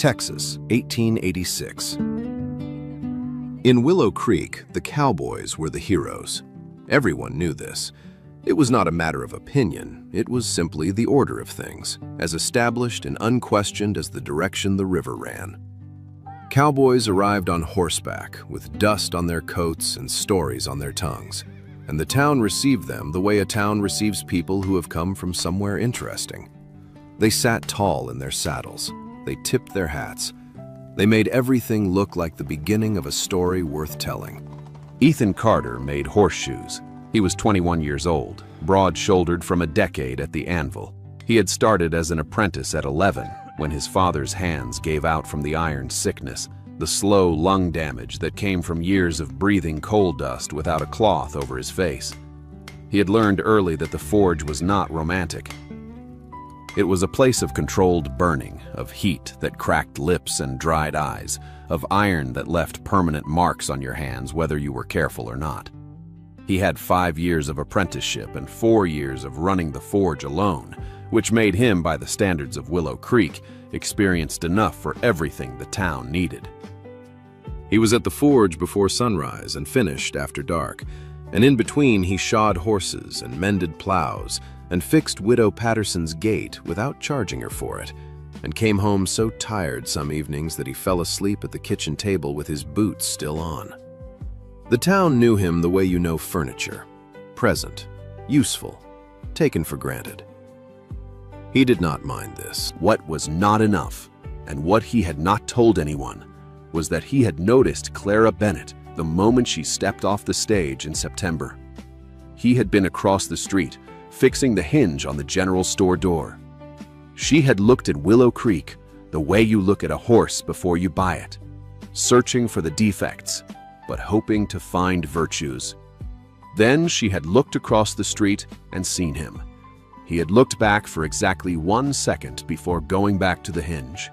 Texas, 1886. In Willow Creek, the cowboys were the heroes. Everyone knew this. It was not a matter of opinion, it was simply the order of things, as established and unquestioned as the direction the river ran. Cowboys arrived on horseback, with dust on their coats and stories on their tongues, and the town received them the way a town receives people who have come from somewhere interesting. They sat tall in their saddles, they tipped their hats, they made everything look like the beginning of a story worth telling. Ethan Carter made horseshoes. He was 21 years old, broad-shouldered from a decade at the anvil. He had started as an apprentice at 11 when his father's hands gave out from the iron sickness, the slow lung damage that came from years of breathing coal dust without a cloth over his face. He had learned early that the forge was not romantic. It was a place of controlled burning, of heat that cracked lips and dried eyes, of iron that left permanent marks on your hands whether you were careful or not. He had 5 years of apprenticeship and 4 years of running the forge alone, which made him, by the standards of Willow Creek, experienced enough for everything the town needed. He was at the forge before sunrise and finished after dark, and in between he shod horses and mended plows and fixed Widow Patterson's gate without charging her for it, and came home so tired some evenings that he fell asleep at the kitchen table with his boots still on. The town knew him the way you know furniture, present, useful, taken for granted. He did not mind this. What was not enough, and what he had not told anyone, was that he had noticed Clara Bennett the moment she stepped off the stage in September. He had been across the street, fixing the hinge on the general store door. She had looked at Willow Creek the way you look at a horse before you buy it, searching for the defects, but hoping to find virtues. Then she had looked across the street and seen him. He had looked back for exactly 1 second before going back to the hinge.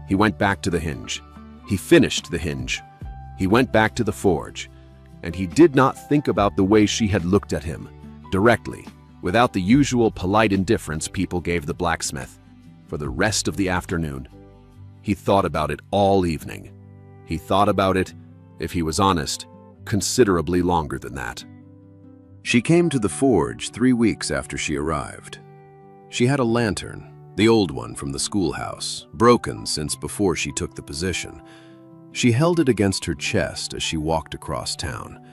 He went back to the hinge. He finished the hinge. He went back to the forge, and he did not think about the way she had looked at him, directly, without the usual polite indifference people gave the blacksmith. For the rest of the afternoon, he thought about it all evening. He thought about it, if he was honest, considerably longer than that. She came to the forge 3 weeks after she arrived. She had a lantern, the old one from the schoolhouse, broken since before she took the position. She held it against her chest as she walked across town.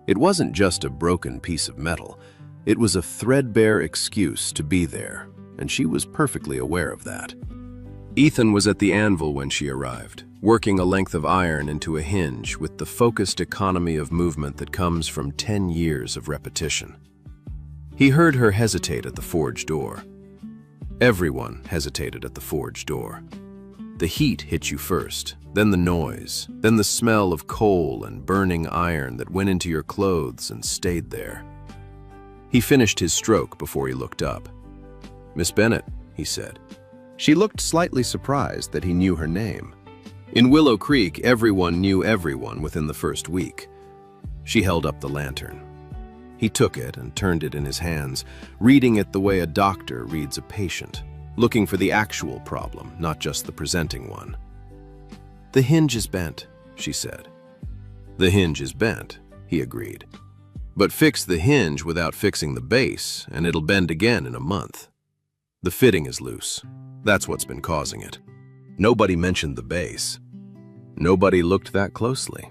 It wasn't just a broken piece of metal. It was a threadbare excuse to be there, and she was perfectly aware of that. Ethan was at the anvil when she arrived, working a length of iron into a hinge with the focused economy of movement that comes from 10 years of repetition. He heard her hesitate at the forge door. Everyone hesitated at the forge door. The heat hit you first, then the noise, then the smell of coal and burning iron that went into your clothes and stayed there. He finished his stroke before he looked up. "Miss Bennett," he said. She looked slightly surprised that he knew her name. In Willow Creek, everyone knew everyone within the first week. She held up the lantern. He took it and turned it in his hands, reading it the way a doctor reads a patient, looking for the actual problem, not just the presenting one. "The hinge is bent," she said. "The hinge is bent," he agreed. "But fix the hinge without fixing the base, and it'll bend again in a month. The fitting is loose. That's what's been causing it." Nobody mentioned the base. Nobody looked that closely.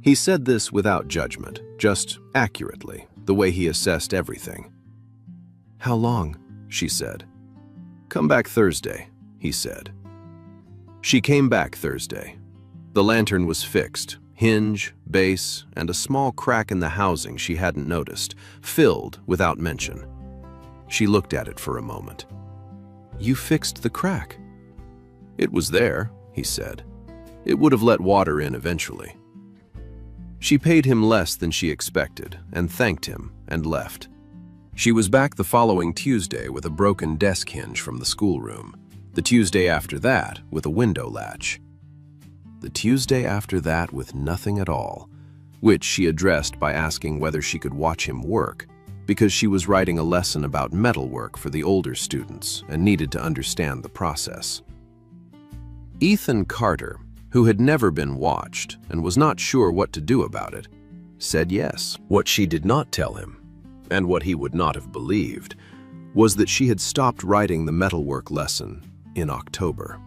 He said this without judgment, just accurately, the way he assessed everything. "How long?" she said. "Come back Thursday," he said. She came back Thursday. The lantern was fixed, hinge, base, and a small crack in the housing she hadn't noticed, filled without mention. She looked at it for a moment. "You fixed the crack." "It was there," he said. "It would have let water in eventually." She paid him less than she expected and thanked him and left. She was back the following Tuesday with a broken desk hinge from the schoolroom. The Tuesday after that with a window latch. The Tuesday after that with nothing at all, which she addressed by asking whether she could watch him work, because she was writing a lesson about metalwork for the older students and needed to understand the process. Ethan Carter, who had never been watched and was not sure what to do about it, said yes. What she did not tell him, and what he would not have believed, was that she had stopped writing the metalwork lesson in October.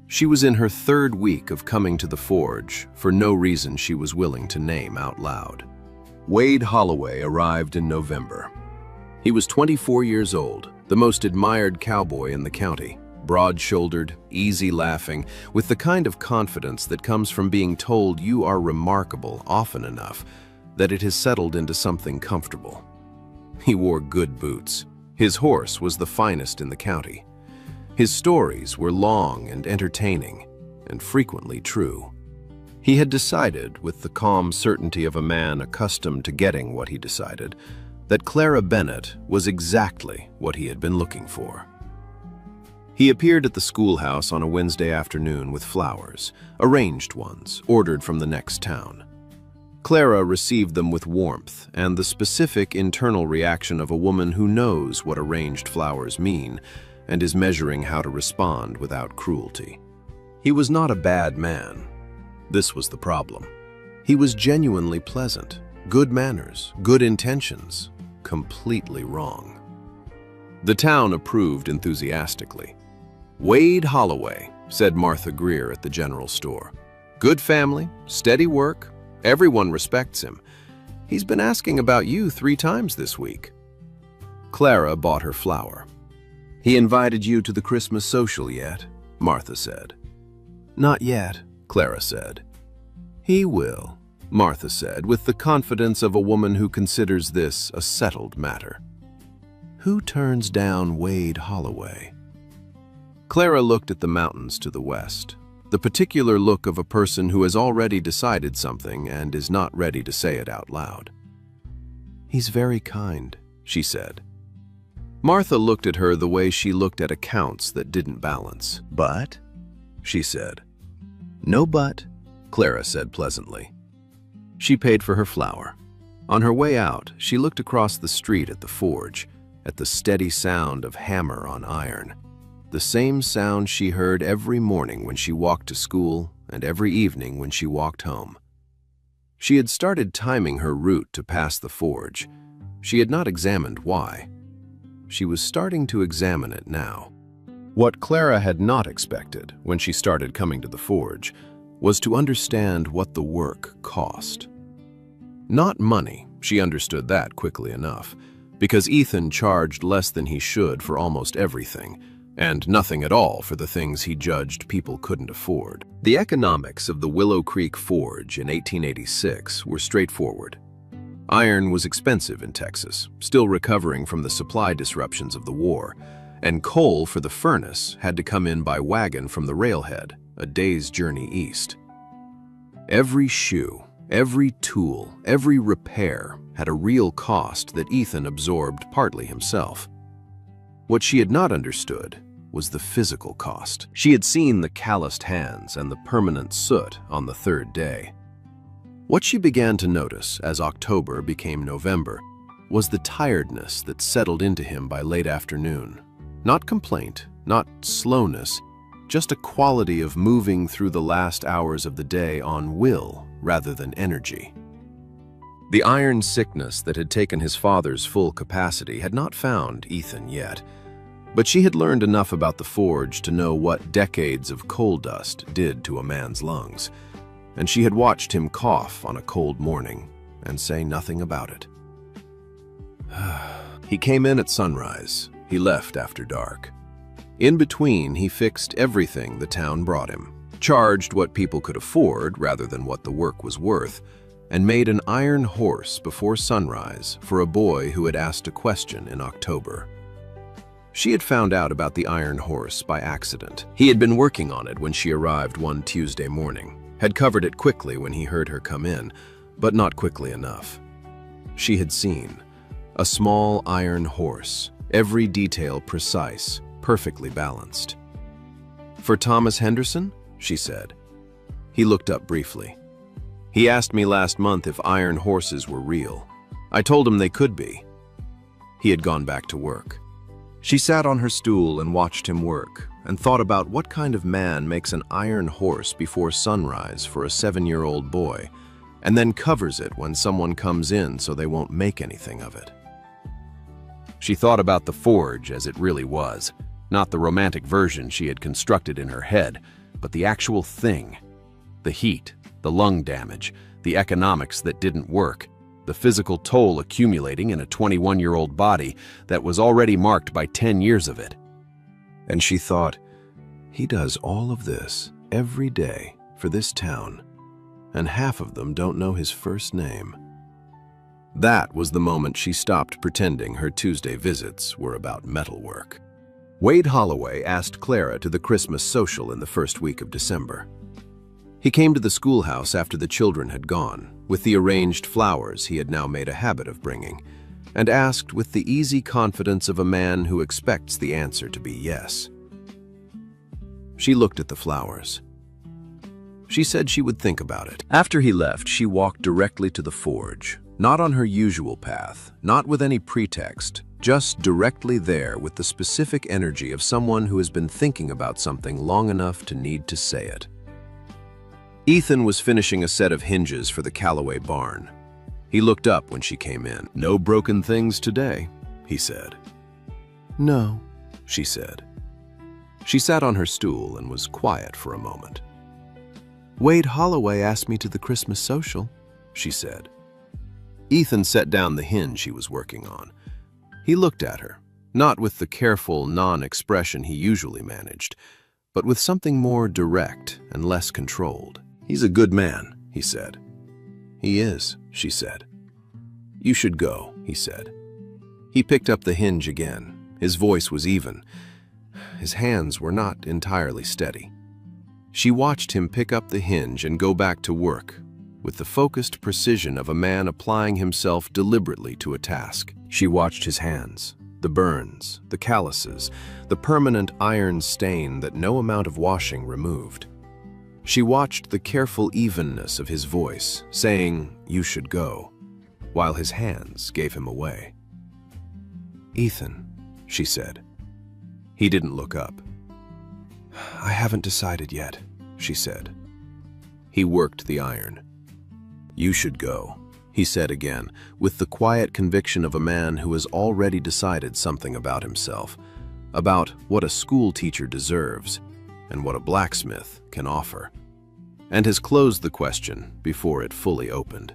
She was in her third week of coming to the forge for no reason she was willing to name out loud. Wade Holloway arrived in November. He was 24 years old, the most admired cowboy in the county, broad-shouldered, easy-laughing, with the kind of confidence that comes from being told you are remarkable often enough that it has settled into something comfortable. He wore good boots. His horse was the finest in the county. His stories were long and entertaining, and frequently true. He had decided, with the calm certainty of a man accustomed to getting what he decided, that Clara Bennett was exactly what he had been looking for. He appeared at the schoolhouse on a Wednesday afternoon with flowers, arranged ones, ordered from the next town. Clara received them with warmth and the specific internal reaction of a woman who knows what arranged flowers mean and is measuring how to respond without cruelty. He was not a bad man. This was the problem. He was genuinely pleasant, good manners, good intentions, completely wrong. The town approved enthusiastically. "Wade Holloway," said Martha Greer at the general store. "Good family, steady work, everyone respects him. He's been asking about you 3 times this week." Clara bought her flour. "He invited you to the Christmas social yet?" Martha said. "Not yet," Clara said. "He will," Martha said, with the confidence of a woman who considers this a settled matter. "Who turns down Wade Holloway?" Clara looked at the mountains to the west, the particular look of a person who has already decided something and is not ready to say it out loud. "He's very kind," she said. Martha looked at her the way she looked at accounts that didn't balance. "But?" she said. "No but," Clara said pleasantly. She paid for her flour. On her way out, she looked across the street at the forge, at the steady sound of hammer on iron, the same sound she heard every morning when she walked to school and every evening when she walked home. She had started timing her route to pass the forge. She had not examined why. She was starting to examine it now. What Clara had not expected when she started coming to the forge was to understand what the work cost. Not money, she understood that quickly enough, because Ethan charged less than he should for almost everything, and nothing at all for the things he judged people couldn't afford. The economics of the Willow Creek Forge in 1886 were straightforward. Iron was expensive in Texas, still recovering from the supply disruptions of the war, and coal for the furnace had to come in by wagon from the railhead, a day's journey east. Every shoe, every tool, every repair had a real cost that Ethan absorbed partly himself. What she had not understood was the physical cost. She had seen the calloused hands and the permanent soot on the 3rd day. What she began to notice as October became November was the tiredness that settled into him by late afternoon. Not complaint, not slowness, just a quality of moving through the last hours of the day on will rather than energy. The iron sickness that had taken his father's full capacity had not found Ethan yet, but she had learned enough about the forge to know what decades of coal dust did to a man's lungs, and she had watched him cough on a cold morning and say nothing about it. He came in at sunrise. He left after dark. In between, he fixed everything the town brought him, charged what people could afford rather than what the work was worth, and made an iron horse before sunrise for a boy who had asked a question in October. She had found out about the iron horse by accident. He had been working on it when she arrived one Tuesday morning, had covered it quickly when he heard her come in, but not quickly enough. She had seen a small iron horse, every detail precise, perfectly balanced. "For Thomas Henderson?" she said. He looked up briefly. "He asked me last month if iron horses were real. I told him they could be." He had gone back to work. She sat on her stool and watched him work, and thought about what kind of man makes an iron horse before sunrise for a 7-year-old boy, and then covers it when someone comes in so they won't make anything of it. She thought about the forge as it really was, not the romantic version she had constructed in her head, but the actual thing. The heat, the lung damage, the economics that didn't work, the physical toll accumulating in a 21-year-old body that was already marked by 10 years of it. And she thought, he does all of this every day for this town, and half of them don't know his first name. That was the moment she stopped pretending her Tuesday visits were about metalwork. Wade Holloway asked Clara to the Christmas social in the first week of December. He came to the schoolhouse after the children had gone, with the arranged flowers he had now made a habit of bringing, and asked with the easy confidence of a man who expects the answer to be yes. She looked at the flowers. She said she would think about it. After he left, she walked directly to the forge, not on her usual path, not with any pretext, just directly there with the specific energy of someone who has been thinking about something long enough to need to say it. Ethan was finishing a set of hinges for the Callaway barn. He looked up when she came in. "No broken things today," he said. "No," she said. She sat on her stool and was quiet for a moment. "Wade Holloway asked me to the Christmas social," she said. Ethan set down the hinge he was working on. He looked at her, not with the careful, non-expression he usually managed, but with something more direct and less controlled. "He's a good man," he said. "He is," she said. "You should go," he said. He picked up the hinge again. His voice was even. His hands were not entirely steady. She watched him pick up the hinge and go back to work, with the focused precision of a man applying himself deliberately to a task. She watched his hands, the burns, the calluses, the permanent iron stain that no amount of washing removed. She watched the careful evenness of his voice, saying, "You should go," while his hands gave him away. "Ethan," she said. He didn't look up. "I haven't decided yet," she said. He worked the iron. "You should go," he said again, with the quiet conviction of a man who has already decided something about himself, about what a school teacher deserves and what a blacksmith can offer, and has closed the question before it fully opened.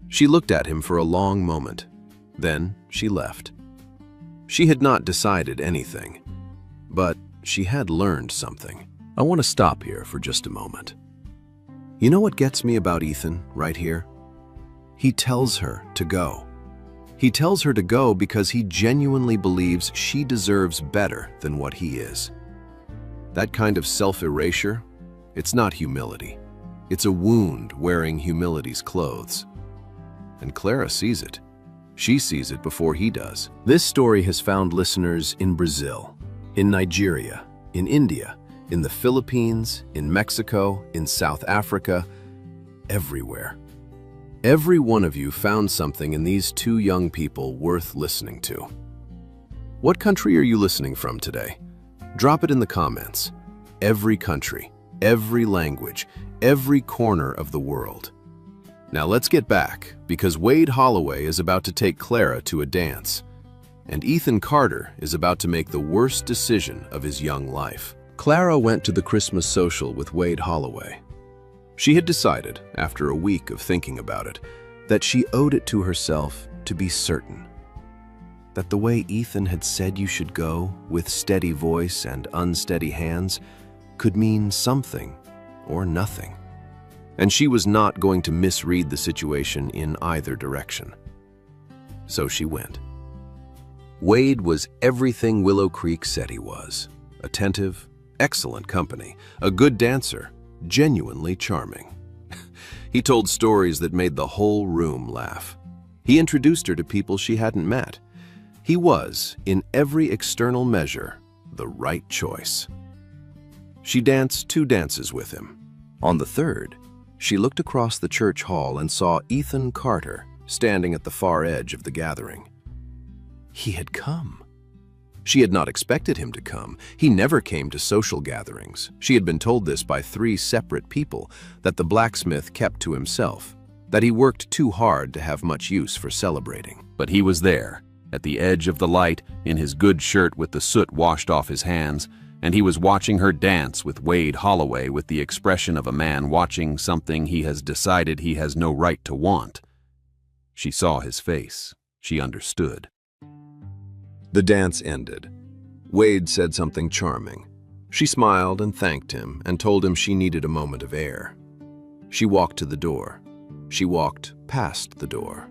She looked at him for a long moment. Then she left. She had not decided anything, but she had learned something. I want to stop here for just a moment. You know what gets me about Ethan right here? He tells her to go. He tells her to go because he genuinely believes she deserves better than what he is. That kind of self-erasure, it's not humility. It's a wound wearing humility's clothes. And Clara sees it. She sees it before he does. This story has found listeners in Brazil, in Nigeria, in India, in the Philippines, in Mexico, in South Africa, everywhere. Every one of you found something in these two young people worth listening to. What country are you listening from today? Drop it in the comments. Every country, every language, every corner of the world. Now let's get back, because Wade Holloway is about to take Clara to a dance, and Ethan Carter is about to make the worst decision of his young life. Clara went to the Christmas social with Wade Holloway. She had decided, after a week of thinking about it, that she owed it to herself to be certain that the way Ethan had said you should go, with steady voice and unsteady hands, could mean something or nothing. And she was not going to misread the situation in either direction. So she went. Wade was everything Willow Creek said he was. Attentive, excellent company, a good dancer, genuinely charming. He told stories that made the whole room laugh. He introduced her to people she hadn't met. He was, in every external measure, the right choice. She danced 2 dances with him. On the third, she looked across the church hall and saw Ethan Carter standing at the far edge of the gathering. He had come. She had not expected him to come. He never came to social gatherings. She had been told this by 3 separate people, that the blacksmith kept to himself, that he worked too hard to have much use for celebrating. But he was there, at the edge of the light, in his good shirt with the soot washed off his hands, and he was watching her dance with Wade Holloway with the expression of a man watching something he has decided he has no right to want. She saw his face. She understood. The dance ended. Wade said something charming. She smiled and thanked him and told him she needed a moment of air. She walked to the door. She walked past the door.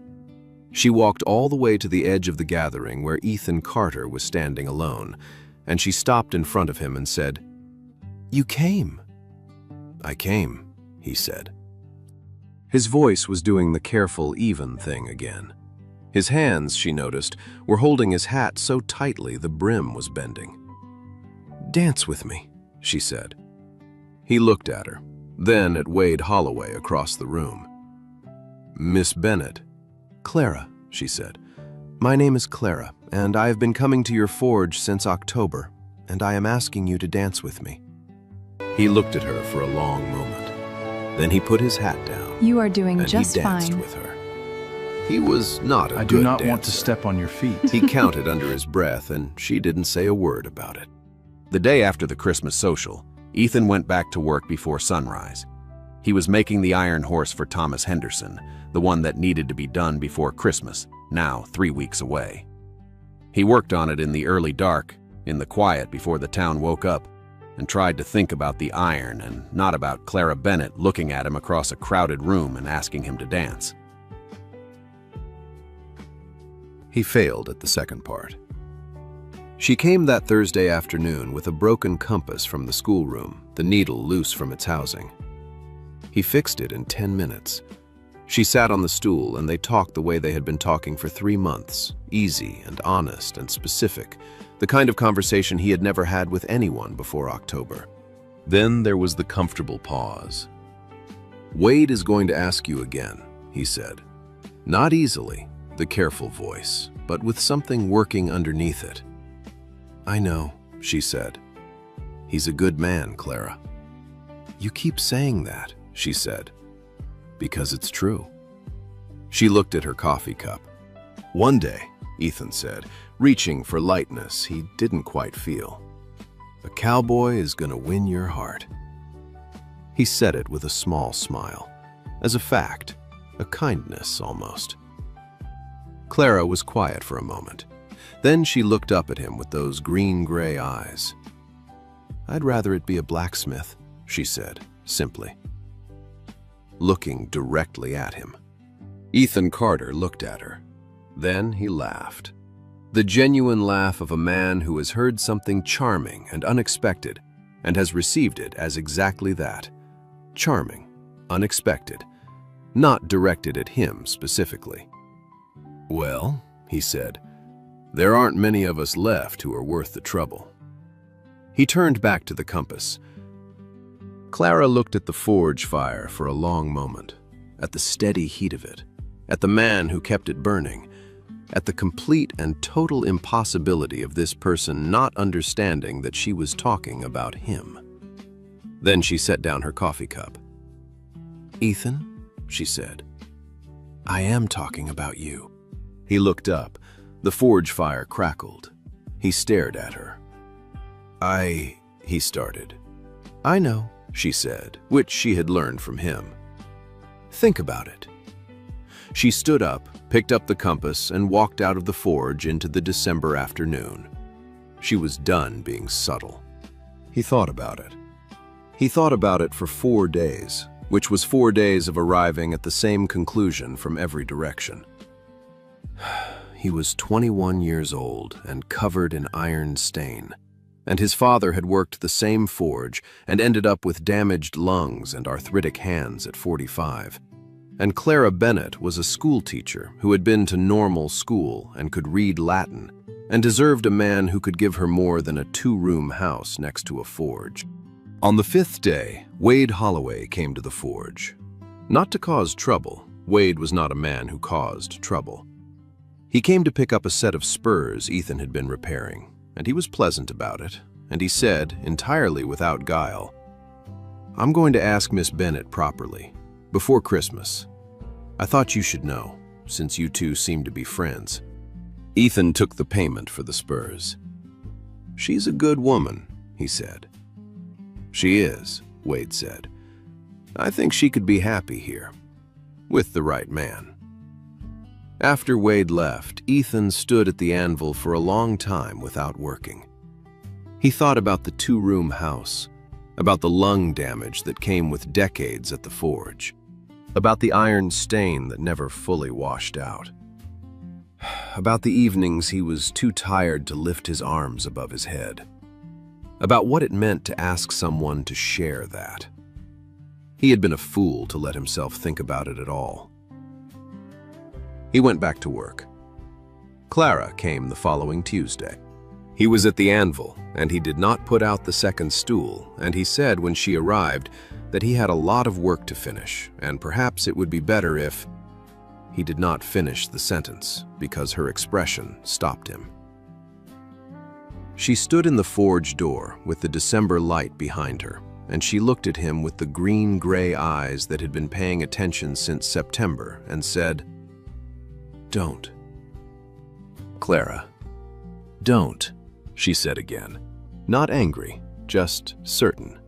She walked all the way to the edge of the gathering where Ethan Carter was standing alone, and she stopped in front of him and said, "You came." "I came," he said. His voice was doing the careful, even thing again. His hands, she noticed, were holding his hat so tightly the brim was bending. "Dance with me," she said. He looked at her, then at Wade Holloway across the room. "Miss Bennett." "Clara," she said. "My name is Clara, and I have been coming to your forge since October, and I am asking you to dance with me." He looked at her for a long moment. Then he put his hat down. "You are doing and just he danced fine." with her. He was not a I good do not dancer. want to step on your feet. He counted under his breath, and she didn't say a word about it. The day after the Christmas social, Ethan went back to work before sunrise. He was making the iron horse for Thomas Henderson, the one that needed to be done before Christmas, now 3 weeks away. He worked on it in the early dark, in the quiet before the town woke up, and tried to think about the iron and not about Clara Bennett looking at him across a crowded room and asking him to dance. He failed at the second part. She came that Thursday afternoon with a broken compass from the schoolroom, the needle loose from its housing. He fixed it in 10 minutes. She sat on the stool and they talked the way they had been talking for 3 months, easy and honest and specific, the kind of conversation he had never had with anyone before October. Then there was the comfortable pause. "Wade is going to ask you again," he said. Not easily, the careful voice, but with something working underneath it. "I know," she said. "He's a good man, Clara." "You keep saying that," she said. "Because it's true." She looked at her coffee cup. "One day," Ethan said, reaching for lightness he didn't quite feel, "a cowboy is gonna win your heart." He said it with a small smile, as a fact, a kindness almost. Clara was quiet for a moment. Then she looked up at him with those green-gray eyes. "I'd rather it be a blacksmith," she said, simply, looking directly at him. Ethan Carter looked at her. Then he laughed. The genuine laugh of a man who has heard something charming and unexpected and has received it as exactly that. Charming, unexpected, not directed at him specifically. "Well," he said, "there aren't many of us left who are worth the trouble." He turned back to the compass. Clara looked at the forge fire for a long moment, at the steady heat of it, at the man who kept it burning, at the complete and total impossibility of this person not understanding that she was talking about him. Then she set down her coffee cup. "Ethan," she said, "I am talking about you." He looked up. The forge fire crackled. He stared at her. He started. "I know," she said, which she had learned from him. "Think about it." She stood up, picked up the compass, and walked out of the forge into the December afternoon. She was done being subtle. He thought about it. He thought about it for 4 days, which was 4 days of arriving at the same conclusion from every direction. He was 21 years old and covered in iron stain, and his father had worked the same forge and ended up with damaged lungs and arthritic hands at 45. And Clara Bennett was a school teacher who had been to normal school and could read Latin, and deserved a man who could give her more than a 2-room house next to a forge. On the 5th day, Wade Holloway came to the forge. Not to cause trouble. Wade was not a man who caused trouble. He came to pick up a set of spurs Ethan had been repairing, and he was pleasant about it, and he said, entirely without guile, "I'm going to ask Miss Bennet properly, before Christmas. I thought you should know, since you two seem to be friends." Ethan took the payment for the spurs. "She's a good woman," he said. "She is," Wade said. "I think she could be happy here, with the right man." After Wade left, Ethan stood at the anvil for a long time without working. He thought about the two-room house, about the lung damage that came with decades at the forge, about the iron stain that never fully washed out, about the evenings he was too tired to lift his arms above his head, about what it meant to ask someone to share that. He had been a fool to let himself think about it at all. He went back to work. Clara came the following Tuesday. He was at the anvil, and he did not put out the second stool, and he said when she arrived that he had a lot of work to finish, and perhaps it would be better if... He did not finish the sentence, because her expression stopped him. She stood in the forge door with the December light behind her, and she looked at him with the green-gray eyes that had been paying attention since September, and said, "Don't. Clara, don't," she said again. Not angry, just certain.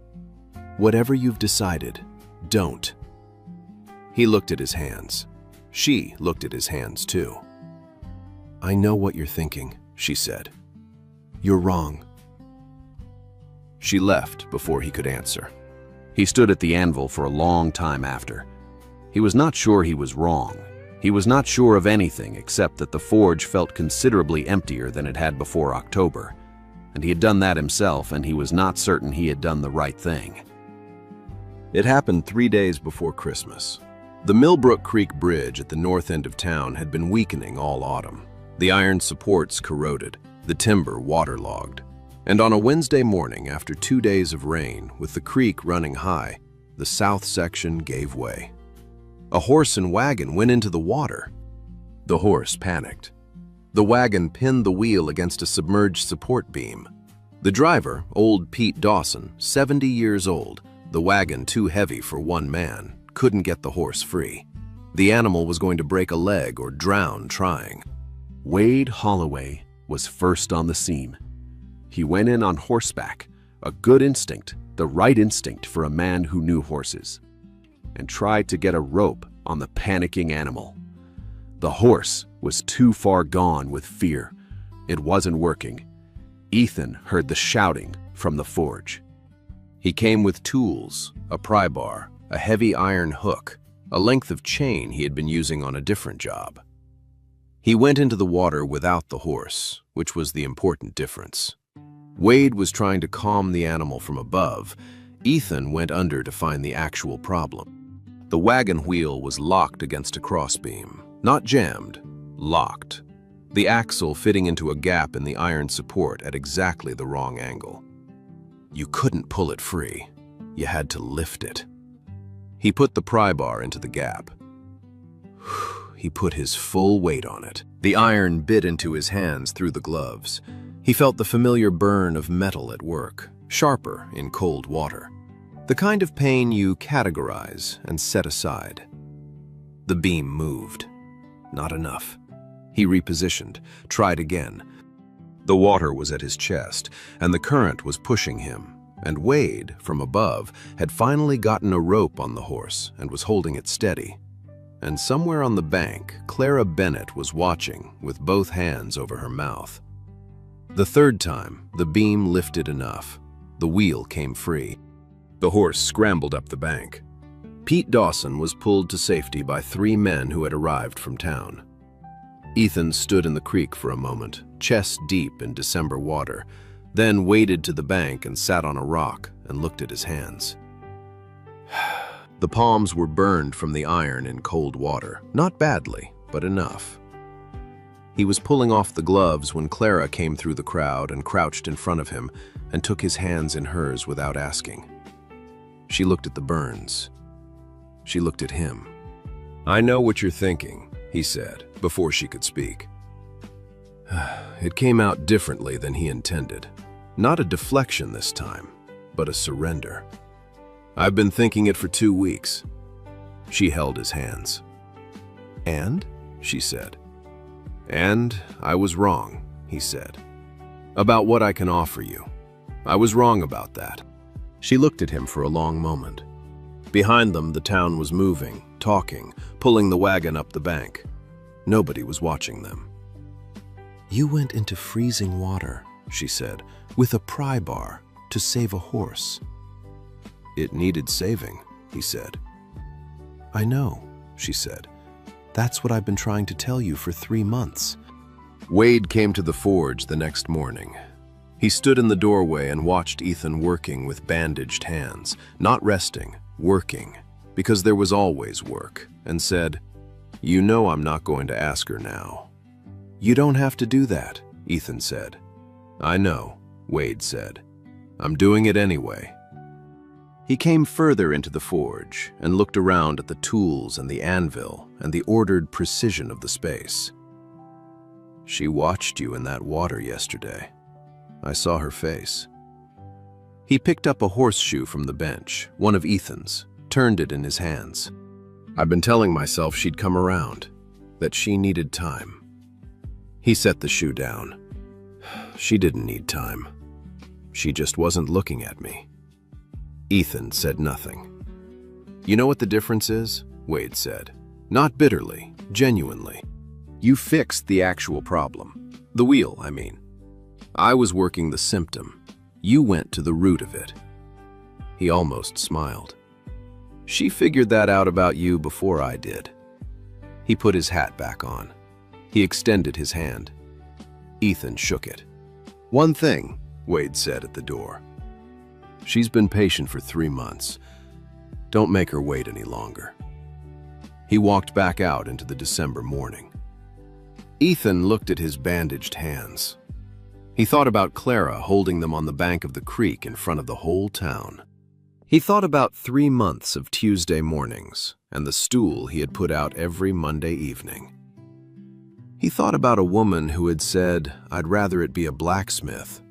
"Whatever you've decided, don't." He looked at his hands. She looked at his hands too. "I know what you're thinking," she said. "You're wrong." She left before he could answer. He stood at the anvil for a long time after. He was not sure he was wrong. He was not sure of anything except that the forge felt considerably emptier than it had before October, and he had done that himself, and he was not certain he had done the right thing. It happened 3 days before Christmas. The Millbrook Creek Bridge at the north end of town had been weakening all autumn. The iron supports corroded, the timber waterlogged, and on a Wednesday morning after 2 days of rain, with the creek running high, the south section gave way. A horse and wagon went into the water. The horse panicked. The wagon pinned the wheel against a submerged support beam. The driver, old Pete Dawson, 70 years old, the wagon too heavy for one man, couldn't get the horse free. The animal was going to break a leg or drown trying. Wade Holloway was first on the scene. He went in on horseback, a good instinct, the right instinct for a man who knew horses, and tried to get a rope on the panicking animal. The horse was too far gone with fear. It wasn't working. Ethan heard the shouting from the forge. He came with tools, a pry bar, a heavy iron hook, a length of chain he had been using on a different job. He went into the water without the horse, which was the important difference. Wade was trying to calm the animal from above. Ethan went under to find the actual problem. The wagon wheel was locked against a crossbeam, not jammed, locked. The axle fitting into a gap in the iron support at exactly the wrong angle. You couldn't pull it free. You had to lift it. He put the pry bar into the gap. He put his full weight on it. The iron bit into his hands through the gloves. He felt the familiar burn of metal at work, sharper in cold water. The kind of pain you categorize and set aside. The beam moved. Not enough. He repositioned, tried again. The water was at his chest, and the current was pushing him, and Wade, from above, had finally gotten a rope on the horse and was holding it steady. And somewhere on the bank, Clara Bennet was watching with both hands over her mouth. The third time, the beam lifted enough. The wheel came free. The horse scrambled up the bank. Pete Dawson was pulled to safety by 3 men who had arrived from town. Ethan stood in the creek for a moment, chest deep in December water, then waded to the bank and sat on a rock and looked at his hands. The palms were burned from the iron in cold water, not badly, but enough. He was pulling off the gloves when Clara came through the crowd and crouched in front of him and took his hands in hers without asking. She looked at the burns. She looked at him. "I know what you're thinking," he said, before she could speak. It came out differently than he intended. Not a deflection this time, but a surrender. I've been thinking it for 2 weeks. She held his hands. And? She said. And I was wrong, he said. About what I can offer you. I was wrong about that. She looked at him for a long moment. Behind them, the town was moving, talking, pulling the wagon up the bank. Nobody was watching them. You went into freezing water, she said, with a pry bar to save a horse. It needed saving, he said. I know, she said. That's what I've been trying to tell you for 3 months. Wade came to the forge the next morning. He stood in the doorway and watched Ethan working with bandaged hands, not resting, working, because there was always work, and said, You know I'm not going to ask her now. You don't have to do that, Ethan said. I know, Wade said. I'm doing it anyway. He came further into the forge and looked around at the tools and the anvil and the ordered precision of the space. She watched you in that water yesterday. I saw her face. He picked up a horseshoe from the bench, one of Ethan's, turned it in his hands. I've been telling myself she'd come around, that she needed time. He set the shoe down. She didn't need time. She just wasn't looking at me. Ethan said nothing. You know what the difference is? Wade said. Not bitterly, genuinely. You fixed the actual problem. The wheel, I mean. I was working the symptom. You went to the root of it. He almost smiled. She figured that out about you before I did. He put his hat back on. He extended his hand. Ethan shook it. One thing, Wade said at the door. She's been patient for 3 months. Don't make her wait any longer. He walked back out into the December morning. Ethan looked at his bandaged hands. He thought about Clara holding them on the bank of the creek in front of the whole town. He thought about 3 months of Tuesday mornings and the stool he had put out every Monday evening. He thought about a woman who had said, I'd rather it be a blacksmith,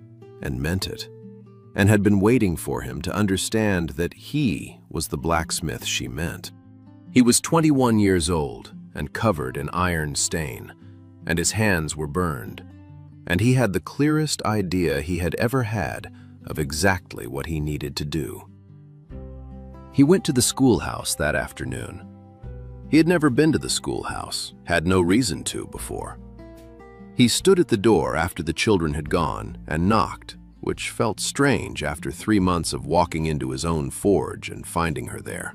and meant it, and had been waiting for him to understand that he was the blacksmith she meant. He was 21 years old and covered in iron stain, and his hands were burned, and he had the clearest idea he had ever had of exactly what he needed to do. He went to the schoolhouse that afternoon. He had never been to the schoolhouse, had no reason to before. He stood at the door after the children had gone and knocked, which felt strange after 3 months of walking into his own forge and finding her there.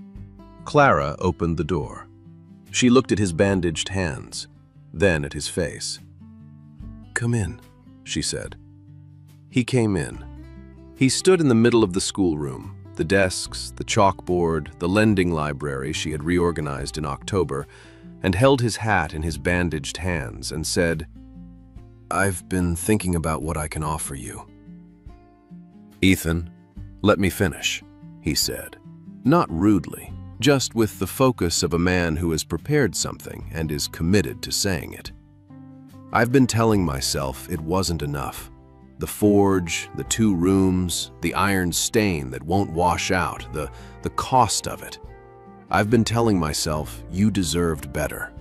Clara opened the door. She looked at his bandaged hands, then at his face. Come in, she said. He came in. He stood in the middle of the schoolroom, the desks, the chalkboard, the lending library she had reorganized in October, and held his hat in his bandaged hands and said, I've been thinking about what I can offer you. Ethan, let me finish, he said, not rudely, just with the focus of a man who has prepared something and is committed to saying it. I've been telling myself it wasn't enough. The forge, the 2 rooms, the iron stain that won't wash out, the cost of it. I've been telling myself you deserved better.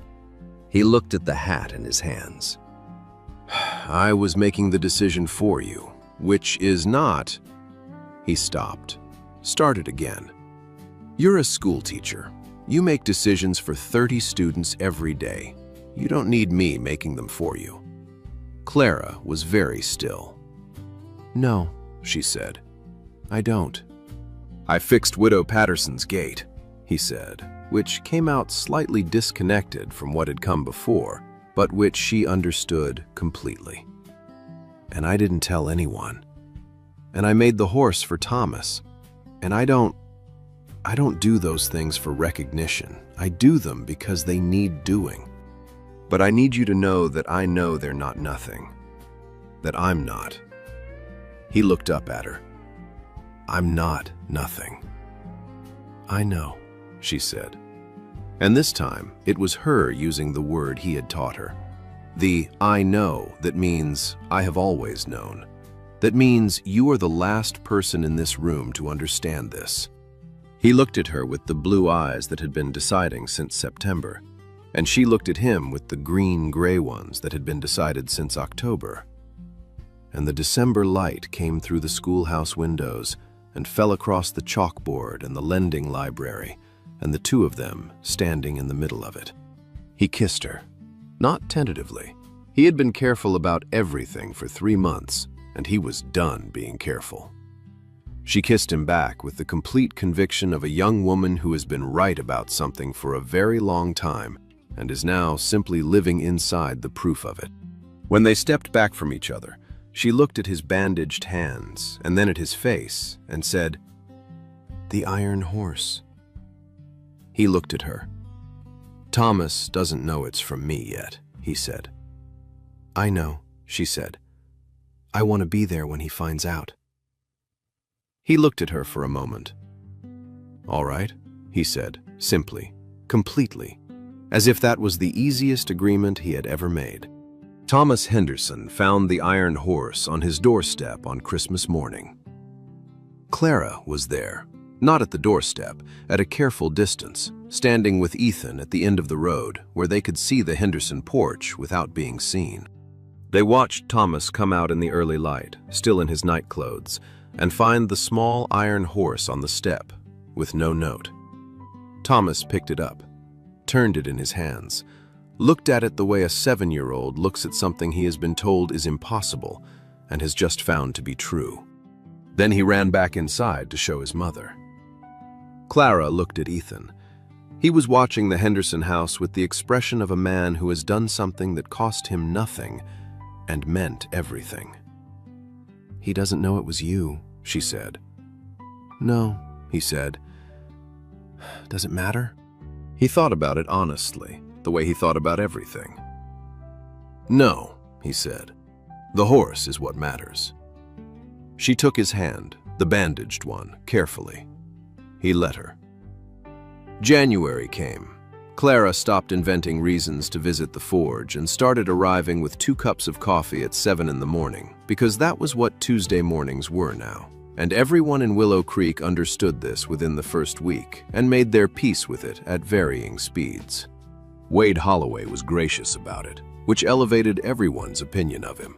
He looked at the hat in his hands. I was making the decision for you, which is not... He stopped, started again. You're a school teacher. You make decisions for 30 students every day. You don't need me making them for you. Clara was very still. No, she said. I don't. I fixed Widow Patterson's gate, he said, which came out slightly disconnected from what had come before, but which she understood completely. And I didn't tell anyone. And I made the horse for Thomas. And I don't do those things for recognition. I do them because they need doing. But I need you to know that I know they're not nothing. That I'm not. He looked up at her. I'm not nothing. I know, she said. And this time, it was her using the word he had taught her. The "I know" that means "I have always known." That means you are the last person in this room to understand this. He looked at her with the blue eyes that had been deciding since September, and she looked at him with the green-gray ones that had been decided since October. And the December light came through the schoolhouse windows and fell across the chalkboard and the lending library, and the two of them standing in the middle of it. He kissed her, not tentatively. He had been careful about everything for 3 months, and he was done being careful. She kissed him back with the complete conviction of a young woman who has been right about something for a very long time and is now simply living inside the proof of it. When they stepped back from each other, she looked at his bandaged hands and then at his face and said, "The iron horse." He looked at her. "Thomas doesn't know it's from me yet," he said. "I know," she said. "I want to be there when he finds out." He looked at her for a moment. "All right," he said, simply, completely, as if that was the easiest agreement he had ever made. Thomas Henderson found the iron horse on his doorstep on Christmas morning. Clara was there, not at the doorstep, at a careful distance, standing with Ethan at the end of the road where they could see the Henderson porch without being seen. They watched Thomas come out in the early light, still in his night clothes, and find the small iron horse on the step, with no note. Thomas picked it up, turned it in his hands, looked at it the way a 7-year-old looks at something he has been told is impossible and has just found to be true. Then he ran back inside to show his mother. Clara looked at Ethan. He was watching the Henderson house with the expression of a man who has done something that cost him nothing and meant everything. "He doesn't know it was you," she said. "No," he said. "Does it matter?" He thought about it honestly, the way he thought about everything. "No," he said. "The horse is what matters." She took his hand, the bandaged one, carefully. He let her. January came. Clara stopped inventing reasons to visit the forge and started arriving with 2 cups of coffee at 7 in the morning, because that was what Tuesday mornings were now. And everyone in Willow Creek understood this within the first week and made their peace with it at varying speeds. Wade Holloway was gracious about it, which elevated everyone's opinion of him.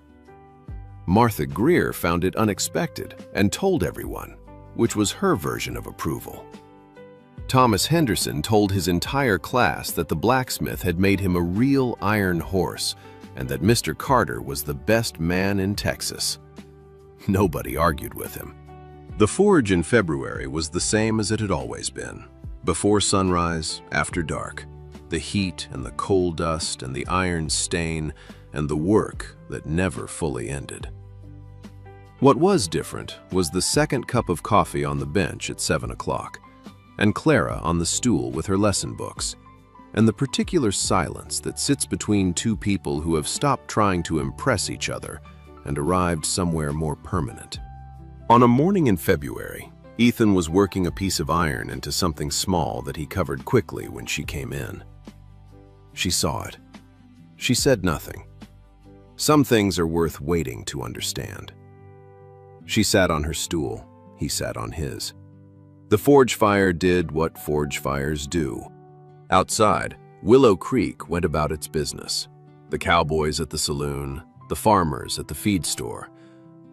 Martha Greer found it unexpected and told everyone, which was her version of approval. Thomas Henderson told his entire class that the blacksmith had made him a real iron horse and that Mr. Carter was the best man in Texas. Nobody argued with him. The forge in February was the same as it had always been. Before sunrise, after dark, the heat and the coal dust and the iron stain and the work that never fully ended. What was different was the second cup of coffee on the bench at 7 o'clock, and Clara on the stool with her lesson books, and the particular silence that sits between two people who have stopped trying to impress each other and arrived somewhere more permanent. On a morning in February, Ethan was working a piece of iron into something small that he covered quickly when she came in. She saw it. She said nothing. Some things are worth waiting to understand. She sat on her stool. He sat on his. The forge fire did what forge fires do. Outside, Willow Creek went about its business. The cowboys at the saloon, the farmers at the feed store,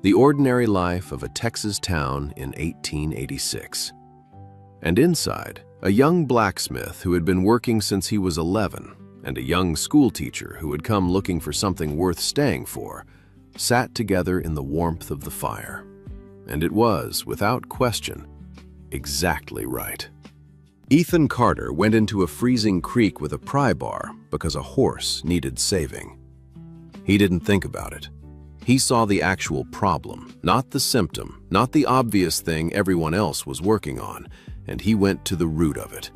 the ordinary life of a Texas town in 1886. And inside, a young blacksmith who had been working since he was 11, and a young schoolteacher who had come looking for something worth staying for, sat together in the warmth of the fire. And it was, without question, exactly right. Ethan Carter went into a freezing creek with a pry bar because a horse needed saving. He didn't think about it. He saw the actual problem, not the symptom, not the obvious thing everyone else was working on, and he went to the root of it.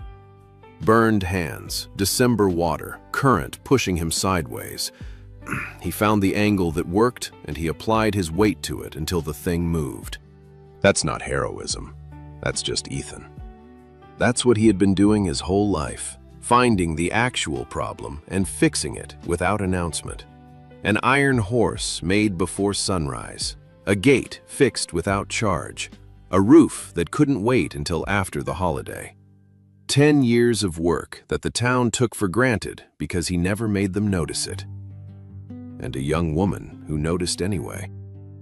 Burned hands, December water, current pushing him sideways. He found the angle that worked, and he applied his weight to it until the thing moved. That's not heroism. That's just Ethan. That's what he had been doing his whole life, finding the actual problem and fixing it without announcement. An iron horse made before sunrise, a gate fixed without charge, a roof that couldn't wait until after the holiday. 10 years of work that the town took for granted because he never made them notice it. And a young woman who noticed anyway.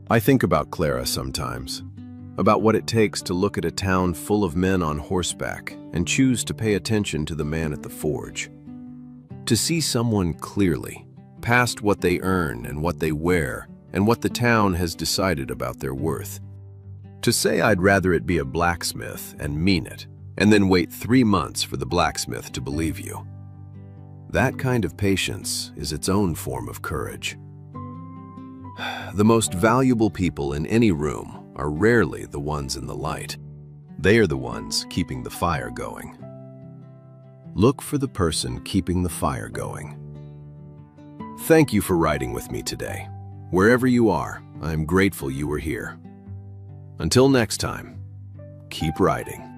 I think about Clara sometimes, about what it takes to look at a town full of men on horseback and choose to pay attention to the man at the forge. To see someone clearly, past what they earn and what they wear and what the town has decided about their worth. To say I'd rather it be a blacksmith and mean it, and then wait 3 months for the blacksmith to believe you. That kind of patience is its own form of courage. The most valuable people in any room are rarely the ones in the light. They are the ones keeping the fire going. Look for the person keeping the fire going. Thank you for riding with me today. Wherever you are, I am grateful you were here. Until next time, keep riding.